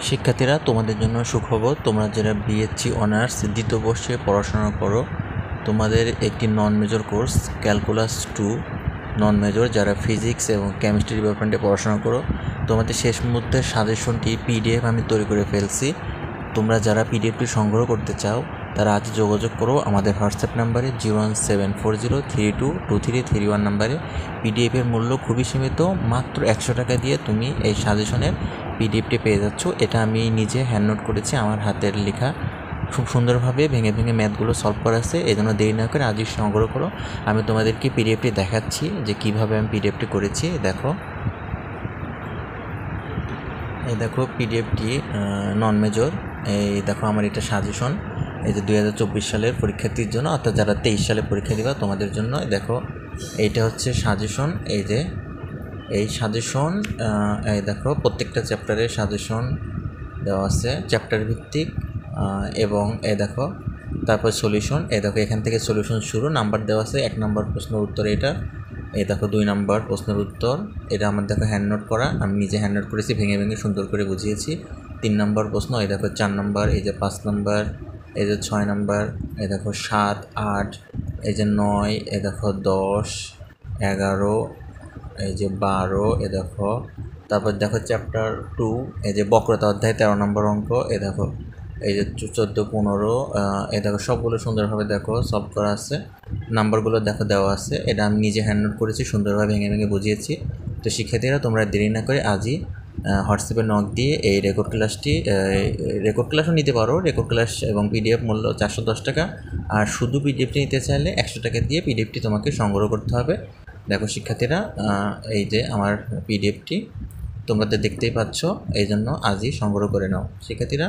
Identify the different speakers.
Speaker 1: শিক্ষার্থীরা, তোমাদের জন্য সুখবর। তোমরা যারা বিএসসি অনার্স দ্বিতীয় বর্ষে পড়াশোনা করো, তোমাদের একটি নন মেজর কোর্স ক্যালকুলাস 2 নন মেজর, যারা ফিজিক্স এবং কেমিস্ট্রি ডিপার্টমেন্টে পড়াশোনা করো, তোমাদের শেষ মুহূর্তের সাজেশনটি পিডিএফ আমি তৈরি করে ফেলছি। তোমরা যারা পিডিএফটি সংগ্রহ করতে চাও তারা আজ যোগাযোগ করো আমাদের হোয়াটসঅ্যাপ নাম্বারে 01740322331 নাম্বারে। পিডিএফের মূল্য খুবই সীমিত, মাত্র 100 টাকা দিয়ে তুমি এই সাজেশনের পিডিএফটি পেয়ে যাচ্ছ। এটা আমি নিজে হ্যান্ড নোট করেছি, আমার হাতের লেখা, খুব সুন্দরভাবে ভেঙে ভেঙে ম্যাথগুলো সলভ করা আছে। এই জন্য দেরি না করে আজই সংগ্রহ করো। আমি তোমাদেরকে পিডিএফটি দেখাচ্ছি যে কীভাবে আমি পিডিএফটি করেছি। দেখো, এই দেখো পিডিএফটি নন মেজর। এই দেখো আমার এটা সাজেশন, এই যে 2024 সালের পরীক্ষার্থীর জন্য, অর্থাৎ যারা 23 সালে পরীক্ষা দিবা তোমাদের জন্য। দেখো এইটা হচ্ছে সাজেশন, এই যে এই সাজেশন, এই দেখো প্রত্যেকটা চ্যাপ্টারের সাজেশন দেওয়া আছে চ্যাপ্টার ভিত্তিক, এবং এই দেখো তারপর সলিউশন। এই দেখো এখান থেকে সলিউশন শুরু, নাম্বার দেওয়া আছে। 1 নম্বর প্রশ্নের উত্তর এটা। এই দেখো 2 নম্বর প্রশ্নের উত্তর, এটা আমার দেখো হ্যান্ড নোট করা, আমি নিজে হ্যান্ড নোট করেছি, ভেঙে ভেঙে সুন্দর করে বুঝিয়েছি। 3 নম্বর প্রশ্ন, এই দেখো 4 নম্বর, এই যে 5 নম্বর, এই যে 6 নম্বর, এই দেখো 7, 8, এই যে 9, এই দেখো 10, 11, এই যে 12, এ দেখো। তারপর দেখো চ্যাপ্টার 2, এই যে বক্রতা অধ্যায় 13 নম্বর অঙ্ক। এ দেখো এই যে 14, 15, এই দেখো সবগুলো সুন্দরভাবে দেখো সলভ করা আছে, নাম্বারগুলো দেখো দেওয়া আছে। এটা আমি নিজে হ্যান্ড নোট করেছি, সুন্দরভাবে ভেঙে ভেঙে বুঝিয়েছি। তো শিক্ষার্থীরা, তোমরা দেরি না করে আজই হোয়াটসঅ্যাপে নক দিয়ে এই রেকর্ড ক্লাসও নিতে পারো। রেকর্ড ক্লাস এবং পিডিএফ মূল্য 410 টাকা, আর শুধু পিডিএফটি নিতে চাইলে 100 টাকা দিয়ে পিডিএফটি তোমাকে সংগ্রহ করতে হবে। দেখো শিক্ষার্থীরা, এই যে আমার পিডিএফটি তোমরা দেখতেই পাচ্ছ, এই জন্য আজই সংগ্রহ করে নাও শিক্ষার্থীরা।